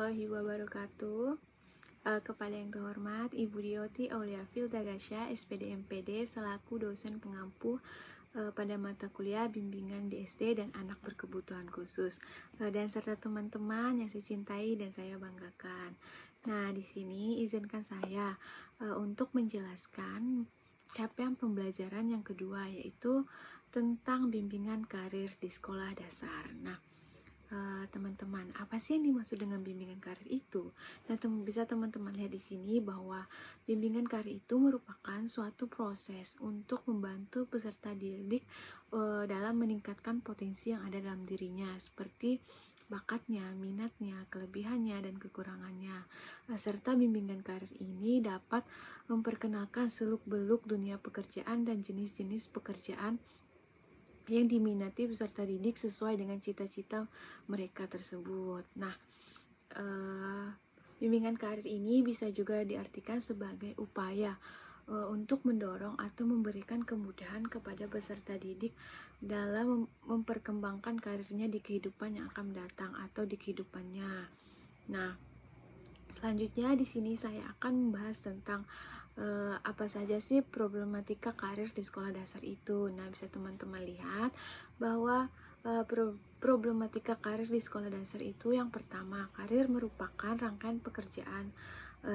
warahmatullahi wabarakatuh. Kepada yang terhormat Ibu Dioti Aulia Fildagasya, SPD MPD, selaku dosen pengampu pada mata kuliah bimbingan di SD dan anak berkebutuhan khusus, dan serta teman-teman yang saya cintai dan saya banggakan. Nah, di sini izinkan saya untuk menjelaskan capaian pembelajaran yang kedua, yaitu tentang bimbingan karir di sekolah dasar. Nah, teman-teman, apa sih yang dimaksud dengan bimbingan karir itu? Nah, bisa teman-teman lihat di sini bahwa bimbingan karir itu merupakan suatu proses untuk membantu peserta didik dalam meningkatkan potensi yang ada dalam dirinya, seperti bakatnya, minatnya, kelebihannya, dan kekurangannya. Serta bimbingan karir ini dapat memperkenalkan seluk-beluk dunia pekerjaan dan jenis-jenis pekerjaan yang diminati peserta didik sesuai dengan cita-cita mereka tersebut. Nah, bimbingan karir ini bisa juga diartikan sebagai upaya untuk mendorong atau memberikan kemudahan kepada peserta didik dalam memperkembangkan karirnya di kehidupan yang akan datang atau di kehidupannya. Nah, selanjutnya di sini saya akan membahas tentang apa saja sih problematika karir di sekolah dasar itu. Nah, bisa teman-teman lihat bahwa problematika karir di sekolah dasar itu, yang pertama, karir merupakan rangkaian pekerjaan,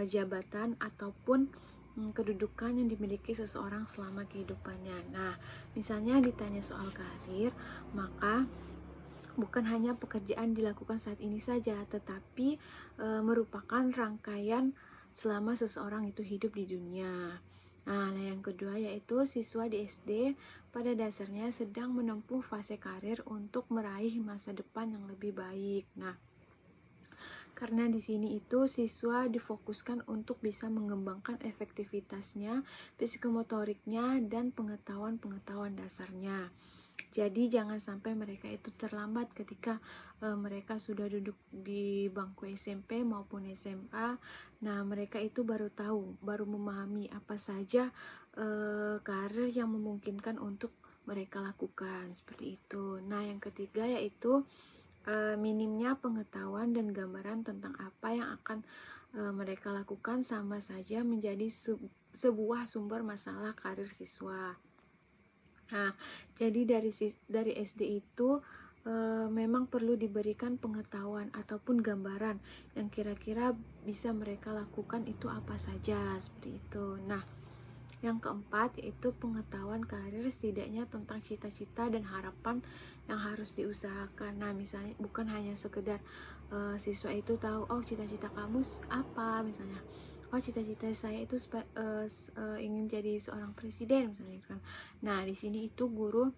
jabatan ataupun kedudukan yang dimiliki seseorang selama kehidupannya. Nah, misalnya ditanya soal karir, maka bukan hanya pekerjaan dilakukan saat ini saja, tetapi merupakan rangkaian selama seseorang itu hidup di dunia. Nah, yang kedua yaitu siswa di SD pada dasarnya sedang menempuh fase karir untuk meraih masa depan yang lebih baik. Nah, karena di sini itu siswa difokuskan untuk bisa mengembangkan efektivitasnya, psikomotoriknya, dan pengetahuan-pengetahuan dasarnya. Jadi jangan sampai mereka itu terlambat ketika mereka sudah duduk di bangku SMP maupun SMA. Nah, mereka itu baru tahu, baru memahami apa saja karir yang memungkinkan untuk mereka lakukan, seperti itu. Nah, yang ketiga yaitu minimnya pengetahuan dan gambaran tentang apa yang akan mereka lakukan sama saja menjadi sebuah sumber masalah karir siswa. Nah, jadi dari SD itu memang perlu diberikan pengetahuan ataupun gambaran yang kira-kira bisa mereka lakukan itu apa saja, seperti itu. Nah, yang keempat yaitu pengetahuan karir setidaknya tentang cita-cita dan harapan yang harus diusahakan. Nah, misalnya bukan hanya sekedar siswa itu tahu, oh cita-cita kamu apa, misalnya oh cita-cita saya itu ingin jadi seorang presiden misalnya kan. Nah, di sini itu guru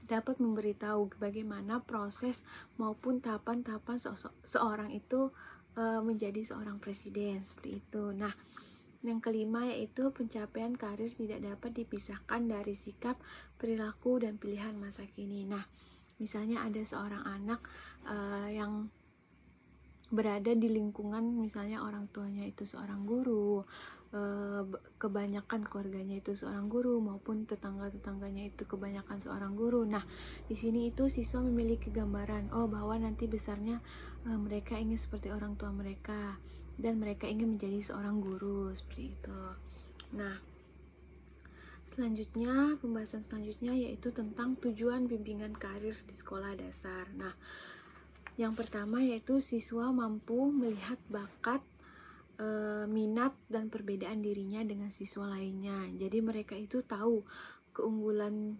dapat memberitahu bagaimana proses maupun tahapan-tahapan seorang itu menjadi seorang presiden, seperti itu. Nah, yang kelima yaitu pencapaian karir tidak dapat dipisahkan dari sikap, perilaku, dan pilihan masa kini. Nah, misalnya ada seorang anak yang berada di lingkungan, misalnya orang tuanya itu seorang guru, kebanyakan keluarganya itu seorang guru, maupun tetangga-tetangganya itu kebanyakan seorang guru. Nah, di sini itu siswa memiliki gambaran, oh bahwa nanti besarnya mereka ingin seperti orang tua mereka dan mereka ingin menjadi seorang guru, seperti itu. Nah, selanjutnya, pembahasan selanjutnya yaitu tentang tujuan bimbingan karir di sekolah dasar. Nah, yang pertama yaitu siswa mampu melihat bakat, minat, dan perbedaan dirinya dengan siswa lainnya. Jadi mereka itu tahu keunggulan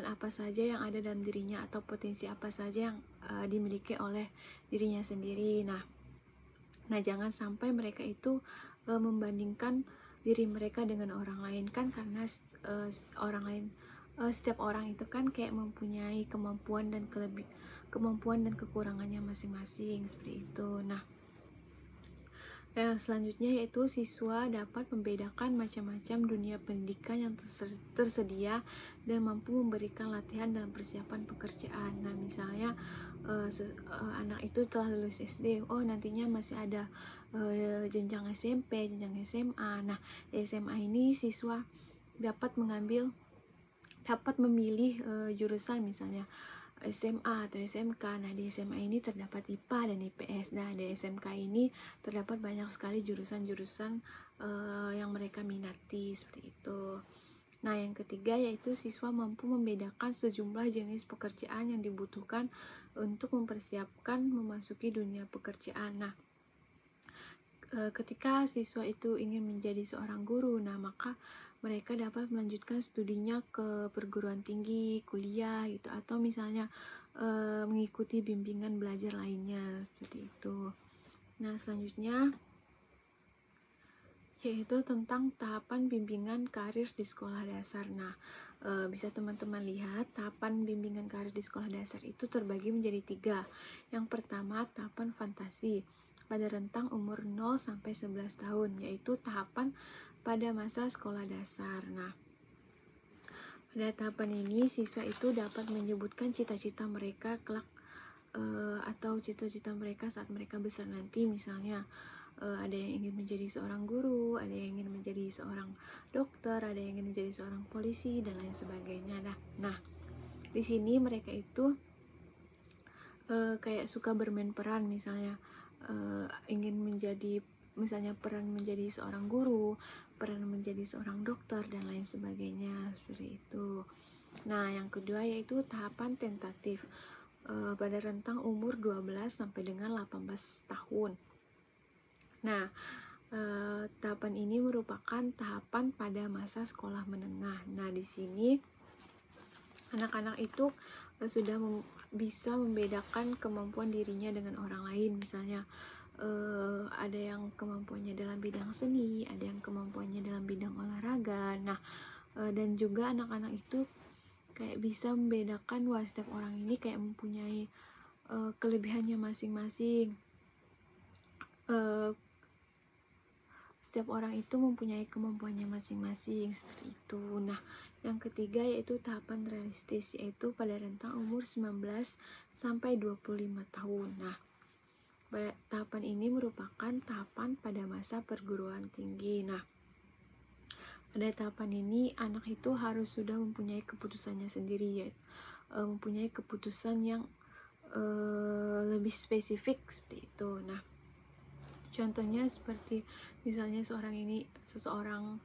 apa saja yang ada dalam dirinya atau potensi apa saja yang dimiliki oleh dirinya sendiri. Nah, jangan sampai mereka itu membandingkan diri mereka dengan orang lain kan, karena setiap orang itu kan kayak mempunyai kemampuan dan kekurangannya masing-masing, seperti itu. Nah, yang selanjutnya yaitu siswa dapat membedakan macam-macam dunia pendidikan yang tersedia dan mampu memberikan latihan dalam persiapan pekerjaan. Nah, misalnya anak itu telah lulus SD, oh nantinya masih ada jenjang SMP, jenjang SMA. Nah, di SMA ini siswa dapat memilih jurusan, misalnya SMA atau SMK. Nah, di SMA ini terdapat IPA dan IPS. Nah, di SMK ini terdapat banyak sekali jurusan-jurusan yang mereka minati, seperti itu. Nah, yang ketiga yaitu siswa mampu membedakan sejumlah jenis pekerjaan yang dibutuhkan untuk mempersiapkan memasuki dunia pekerjaan. Nah, ketika siswa itu ingin menjadi seorang guru, nah maka mereka dapat melanjutkan studinya ke perguruan tinggi, kuliah gitu, atau misalnya mengikuti bimbingan belajar lainnya, seperti itu. Nah, selanjutnya yaitu tentang tahapan bimbingan karir di sekolah dasar. Nah, bisa teman-teman lihat tahapan bimbingan karir di sekolah dasar itu terbagi menjadi 3. Yang pertama, tahapan fantasi pada rentang umur 0 sampai 11 tahun, yaitu tahapan pada masa sekolah dasar. Nah, pada tahapan ini siswa itu dapat menyebutkan cita-cita mereka kelak atau cita-cita mereka saat mereka besar nanti. Misalnya ada yang ingin menjadi seorang guru, ada yang ingin menjadi seorang dokter, ada yang ingin menjadi seorang polisi, dan lain sebagainya. Nah, di sini mereka itu kayak suka bermain peran, misalnya ingin menjadi, misalnya peran menjadi seorang guru, peran menjadi seorang dokter, dan lain sebagainya, seperti itu. Nah, yang kedua yaitu tahapan tentatif pada rentang umur 12 sampai dengan 18 tahun. Nah, tahapan ini merupakan tahapan pada masa sekolah menengah. Nah, di sini anak-anak itu sudah bisa membedakan kemampuan dirinya dengan orang lain. Misalnya ada yang kemampuannya dalam bidang seni, ada yang kemampuannya dalam bidang olahraga. Nah, dan juga anak-anak itu kayak bisa membedakan wah setiap orang ini kayak mempunyai kelebihannya masing-masing. Setiap orang itu mempunyai kemampuannya masing-masing, seperti itu. Nah, yang ketiga yaitu tahapan realistis, yaitu pada rentang umur 19 sampai 25 tahun. Nah, tahapan ini merupakan tahapan pada masa perguruan tinggi. Nah, pada tahapan ini anak itu harus sudah mempunyai keputusannya sendiri, yaitu mempunyai keputusan yang lebih spesifik, seperti itu. Nah, contohnya seperti misalnya seseorang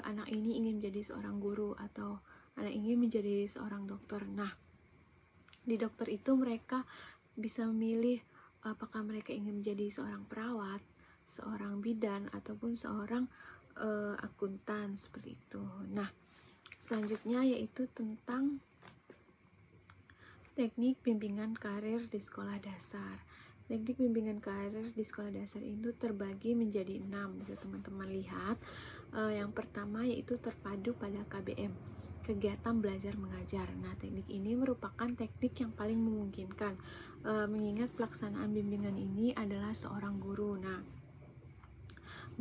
anak ini ingin menjadi seorang guru, atau anak ingin menjadi seorang dokter. Nah, di dokter itu mereka bisa memilih apakah mereka ingin menjadi seorang perawat, seorang bidan, ataupun seorang akuntan, seperti itu. Nah, selanjutnya yaitu tentang teknik bimbingan karir di sekolah dasar. Teknik bimbingan karir di sekolah dasar itu terbagi menjadi 6, bisa teman-teman lihat. Yang pertama yaitu terpadu pada KBM, kegiatan belajar mengajar. Nah, teknik ini merupakan teknik yang paling memungkinkan, mengingat pelaksanaan bimbingan ini adalah seorang guru. Nah,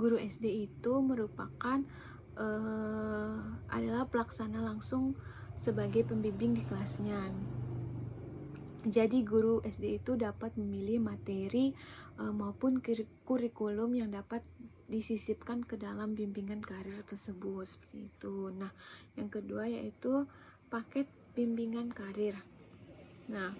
guru SD itu merupakan adalah pelaksana langsung sebagai pembimbing di kelasnya. Jadi guru SD itu dapat memilih materi maupun kurikulum yang dapat disisipkan ke dalam bimbingan karir tersebut, seperti itu. Nah, yang kedua yaitu paket bimbingan karir. Nah,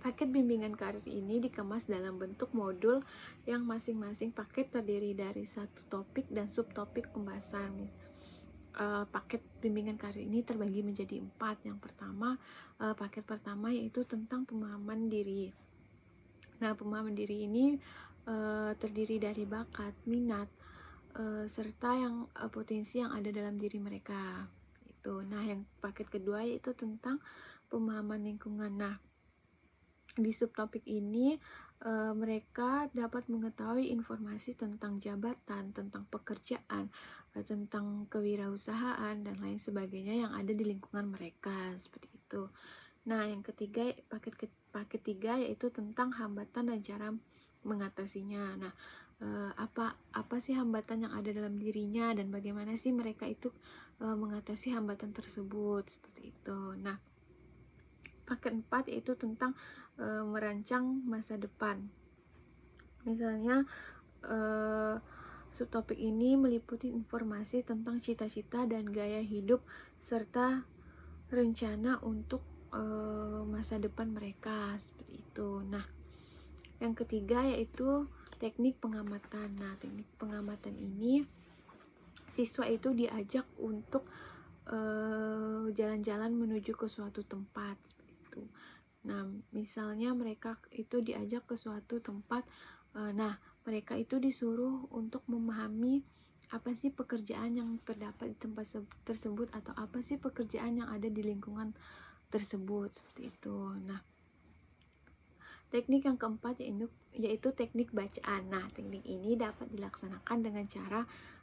paket bimbingan karir ini dikemas dalam bentuk modul yang masing-masing paket terdiri dari satu topik dan subtopik pembahasan. Paket bimbingan karir ini terbagi menjadi 4. Yang pertama, paket pertama yaitu tentang pemahaman diri. Nah, pemahaman diri ini terdiri dari bakat, minat, serta yang potensi yang ada dalam diri mereka. Itu. Nah, yang paket kedua yaitu tentang pemahaman lingkungan. Nah, di subtopik ini mereka dapat mengetahui informasi tentang jabatan, tentang pekerjaan, tentang kewirausahaan, dan lain sebagainya yang ada di lingkungan mereka, seperti itu. Nah, yang ketiga, paket 3 yaitu tentang hambatan dan cara mengatasinya. Nah, apa sih hambatan yang ada dalam dirinya, dan bagaimana sih mereka itu mengatasi hambatan tersebut, seperti itu. Nah, paket 4 yaitu tentang merancang masa depan. Misalnya subtopik ini meliputi informasi tentang cita-cita dan gaya hidup serta rencana untuk masa depan mereka seperti itu. Nah, yang ketiga yaitu teknik pengamatan. Nah, teknik pengamatan ini siswa itu diajak untuk jalan-jalan menuju ke suatu tempat seperti itu. Nah, misalnya mereka itu diajak ke suatu tempat, nah mereka itu disuruh untuk memahami apa sih pekerjaan yang terdapat di tempat tersebut, atau apa sih pekerjaan yang ada di lingkungan tersebut seperti itu. Nah, teknik yang keempat yaitu teknik bacaan. Nah, teknik ini dapat dilaksanakan dengan cara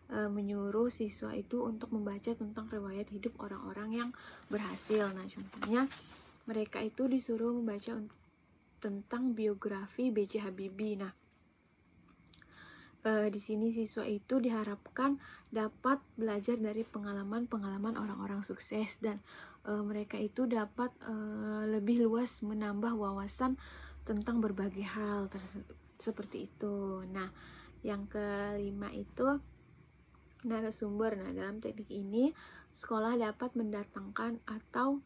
menyuruh siswa itu untuk membaca tentang riwayat hidup orang-orang yang berhasil. Nah, contohnya mereka itu disuruh membaca tentang biografi B.J. Habibie. Nah, di sini siswa itu diharapkan dapat belajar dari pengalaman-pengalaman orang-orang sukses, dan mereka itu dapat lebih luas menambah wawasan tentang berbagai hal seperti itu. Nah, yang kelima itu narasumber. Nah, dalam teknik ini sekolah dapat mendatangkan atau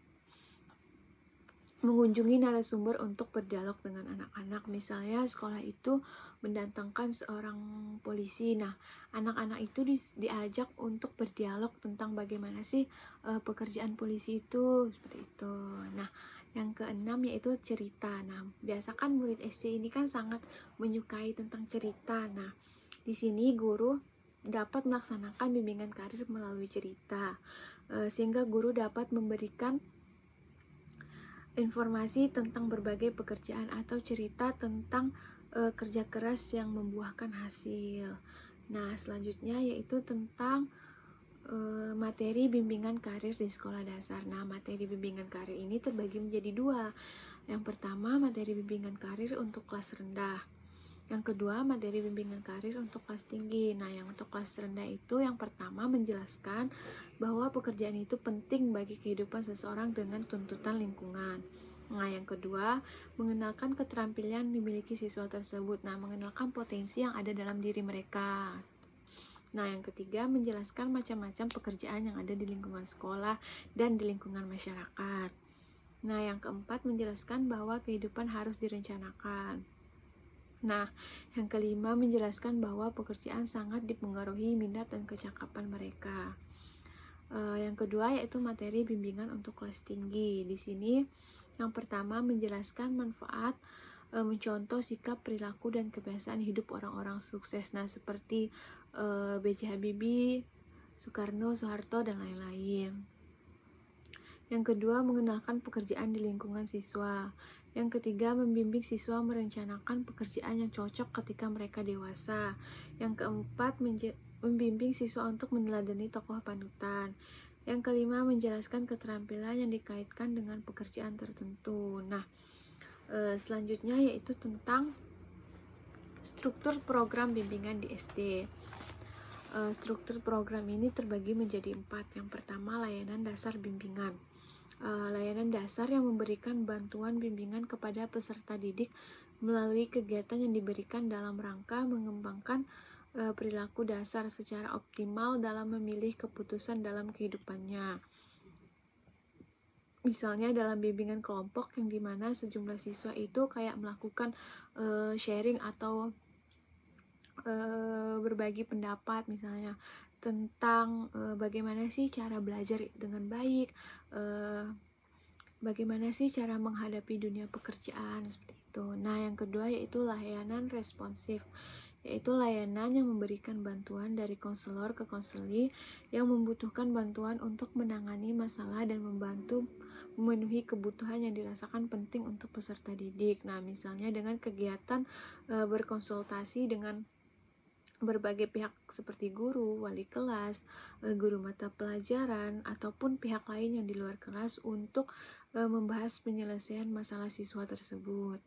mengunjungi narasumber untuk berdialog dengan anak-anak. Misalnya sekolah itu mendatangkan seorang polisi. Nah, anak-anak itu diajak untuk berdialog tentang bagaimana sih pekerjaan polisi itu, seperti itu. Nah, yang keenam yaitu cerita. Nah, biasakan murid SD ini kan sangat menyukai tentang cerita. Nah, di sini guru dapat melaksanakan bimbingan karir melalui cerita, sehingga guru dapat memberikan informasi tentang berbagai pekerjaan atau cerita tentang kerja keras yang membuahkan hasil. Nah, selanjutnya yaitu tentang materi bimbingan karir di sekolah dasar. Nah, materi bimbingan karir ini terbagi menjadi dua. Yang pertama, materi bimbingan karir untuk kelas rendah. Yang kedua, materi bimbingan karir untuk kelas tinggi. Nah, yang untuk kelas rendah itu yang pertama menjelaskan bahwa pekerjaan itu penting bagi kehidupan seseorang dengan tuntutan lingkungan. Nah, yang kedua, mengenalkan keterampilan yang dimiliki siswa tersebut. Nah, mengenalkan potensi yang ada dalam diri mereka. Nah, yang ketiga, menjelaskan macam-macam pekerjaan yang ada di lingkungan sekolah dan di lingkungan masyarakat. Nah, yang keempat, menjelaskan bahwa kehidupan harus direncanakan. Nah, yang kelima, menjelaskan bahwa pekerjaan sangat dipengaruhi minat dan kecakapan mereka. Yang kedua yaitu materi bimbingan untuk kelas tinggi. Di sini yang pertama menjelaskan manfaat mencontoh sikap, perilaku, dan kebiasaan hidup orang-orang sukses. Nah, seperti B.J. Habibie, Soekarno, Soeharto, dan lain-lain. Yang kedua, mengenalkan pekerjaan di lingkungan siswa. Yang ketiga, membimbing siswa merencanakan pekerjaan yang cocok ketika mereka dewasa. Yang keempat, membimbing siswa untuk meneladani tokoh panutan. Yang kelima, menjelaskan keterampilan yang dikaitkan dengan pekerjaan tertentu. Nah, selanjutnya yaitu tentang struktur program bimbingan di SD. Struktur program ini terbagi menjadi 4. Yang pertama, layanan dasar bimbingan. Layanan dasar yang memberikan bantuan bimbingan kepada peserta didik melalui kegiatan yang diberikan dalam rangka mengembangkan perilaku dasar secara optimal dalam memilih keputusan dalam kehidupannya. Misalnya dalam bimbingan kelompok yang dimana sejumlah siswa itu kayak melakukan sharing atau berbagi pendapat, misalnya tentang bagaimana sih cara belajar dengan baik, bagaimana sih cara menghadapi dunia pekerjaan, seperti itu. Nah, yang kedua yaitu layanan responsif, yaitu layanan yang memberikan bantuan dari konselor ke konseli yang membutuhkan bantuan untuk menangani masalah dan membantu memenuhi kebutuhan yang dirasakan penting untuk peserta didik. Nah, misalnya dengan kegiatan berkonsultasi dengan berbagai pihak seperti guru, wali kelas, guru mata pelajaran, ataupun pihak lain yang di luar kelas untuk membahas penyelesaian masalah siswa tersebut.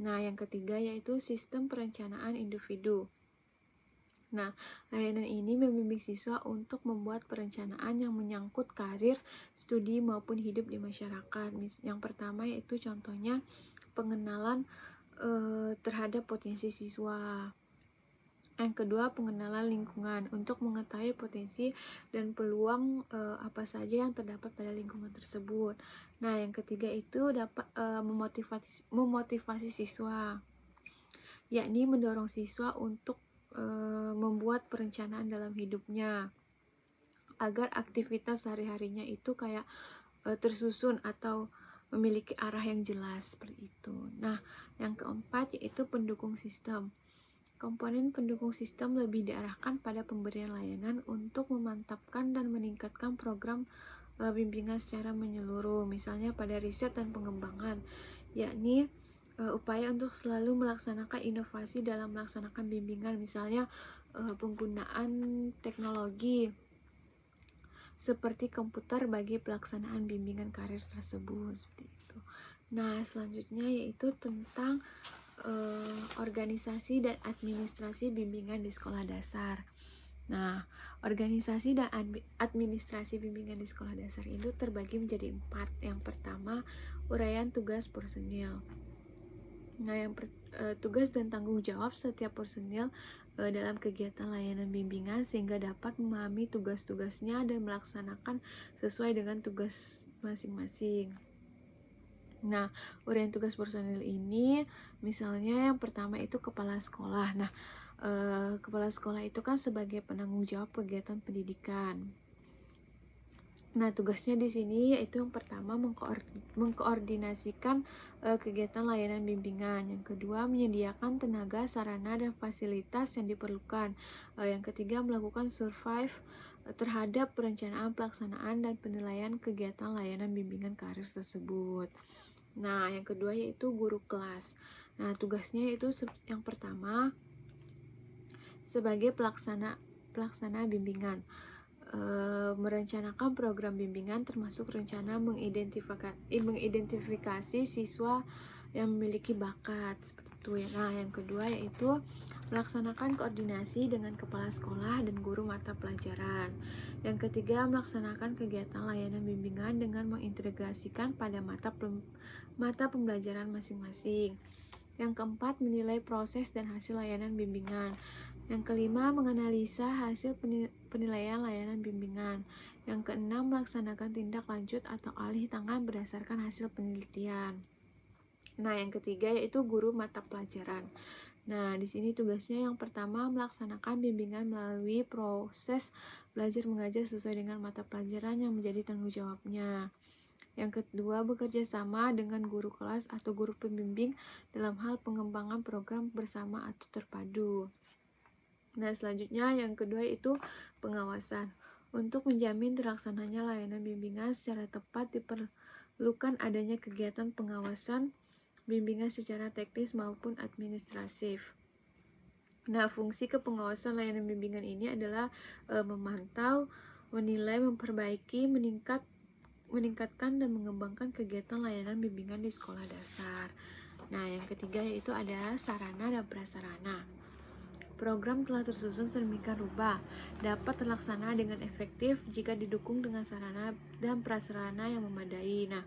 Nah, yang ketiga yaitu sistem perencanaan individu. Nah, layanan ini membimbing siswa untuk membuat perencanaan yang menyangkut karir, studi, maupun hidup di masyarakat. Yang pertama yaitu contohnya pengenalan terhadap potensi siswa. Yang kedua, pengenalan lingkungan untuk mengetahui potensi dan peluang apa saja yang terdapat pada lingkungan tersebut. Nah, yang ketiga itu dapat memotivasi siswa, yakni mendorong siswa untuk membuat perencanaan dalam hidupnya agar aktivitas sehari-harinya itu kayak tersusun atau memiliki arah yang jelas seperti itu. Nah, yang keempat yaitu pendukung sistem. Komponen pendukung sistem lebih diarahkan pada pemberian layanan untuk memantapkan dan meningkatkan program bimbingan secara menyeluruh, misalnya pada riset dan pengembangan, yakni upaya untuk selalu melaksanakan inovasi dalam melaksanakan bimbingan, misalnya penggunaan teknologi seperti komputer bagi pelaksanaan bimbingan karir tersebut, seperti itu. Nah, selanjutnya yaitu tentang organisasi dan administrasi bimbingan di sekolah dasar. Nah, organisasi dan administrasi bimbingan di sekolah dasar itu terbagi menjadi 4. Yang pertama, uraian tugas personil. Nah, tugas dan tanggung jawab setiap personil dalam kegiatan layanan bimbingan sehingga dapat memahami tugas-tugasnya dan melaksanakan sesuai dengan tugas masing-masing. Nah, uraian tugas personil ini misalnya yang pertama itu kepala sekolah. Nah, kepala sekolah itu kan sebagai penanggung jawab kegiatan pendidikan. Nah, tugasnya di sini yaitu yang pertama mengkoordinasikan kegiatan layanan bimbingan. Yang kedua, menyediakan tenaga, sarana, dan fasilitas yang diperlukan. Yang ketiga, melakukan survei terhadap perencanaan, pelaksanaan, dan penilaian kegiatan layanan bimbingan karir tersebut. Nah, yang kedua yaitu guru kelas. Nah, tugasnya yaitu yang pertama sebagai pelaksana bimbingan, merencanakan program bimbingan termasuk rencana mengidentifikasi siswa yang memiliki bakat seperti itu ya. Nah, yang kedua yaitu melaksanakan koordinasi dengan kepala sekolah dan guru mata pelajaran. Yang ketiga, melaksanakan kegiatan layanan bimbingan dengan mengintegrasikan pada mata pembelajaran masing-masing. Yang keempat, menilai proses dan hasil layanan bimbingan. Yang kelima, menganalisa hasil penilaian layanan bimbingan. Yang keenam, melaksanakan tindak lanjut atau alih tangan berdasarkan hasil penelitian. Nah, yang ketiga yaitu guru mata pelajaran. Nah, di sini tugasnya yang pertama melaksanakan bimbingan melalui proses belajar mengajar sesuai dengan mata pelajaran yang menjadi tanggung jawabnya. Yang kedua, bekerja sama dengan guru kelas atau guru pembimbing dalam hal pengembangan program bersama atau terpadu. Nah, selanjutnya yang kedua itu pengawasan. Untuk menjamin terlaksananya layanan bimbingan secara tepat diperlukan adanya kegiatan pengawasan bimbingan secara teknis maupun administratif. Nah, fungsi kepengawasan layanan bimbingan ini adalah memantau, menilai, memperbaiki, meningkatkan dan mengembangkan kegiatan layanan bimbingan di sekolah dasar. Nah, yang ketiga yaitu ada sarana dan prasarana. Program telah tersusun sedemikian rupa dapat terlaksana dengan efektif jika didukung dengan sarana dan prasarana yang memadai. Nah,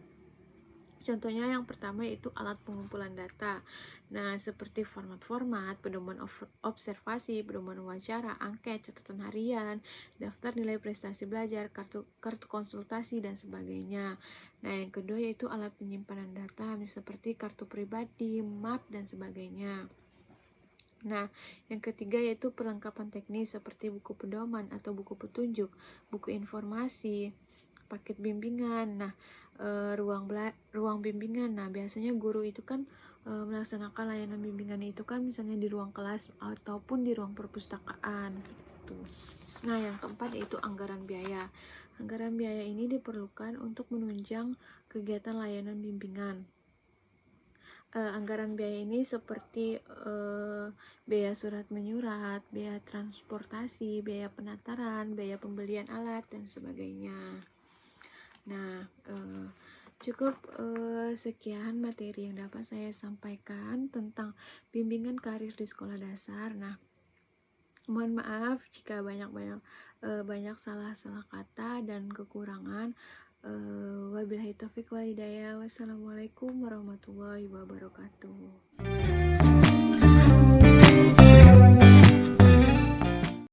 contohnya yang pertama yaitu alat pengumpulan data. Nah, seperti format-format, pedoman observasi, pedoman wawancara, angket, catatan harian, daftar nilai prestasi belajar, kartu konsultasi, dan sebagainya. Nah, yang kedua yaitu alat penyimpanan data, seperti kartu pribadi, map, dan sebagainya. Nah, yang ketiga yaitu perlengkapan teknis seperti buku pedoman atau buku petunjuk, buku informasi, paket bimbingan. Nah, ruang bimbingan. Nah, biasanya guru itu kan melaksanakan layanan bimbingan itu kan misalnya di ruang kelas ataupun di ruang perpustakaan gitu. Nah, yang keempat yaitu anggaran biaya. Anggaran biaya ini diperlukan untuk menunjang kegiatan layanan bimbingan. Anggaran biaya ini seperti biaya surat menyurat, biaya transportasi, biaya penataran, biaya pembelian alat, dan sebagainya. Nah, cukup sekian materi yang dapat saya sampaikan tentang bimbingan karir di sekolah dasar. Nah, mohon maaf jika banyak salah-salah kata dan kekurangan. Wabillahi taufiq wal hidayah. Wassalamualaikum warahmatullahi wabarakatuh.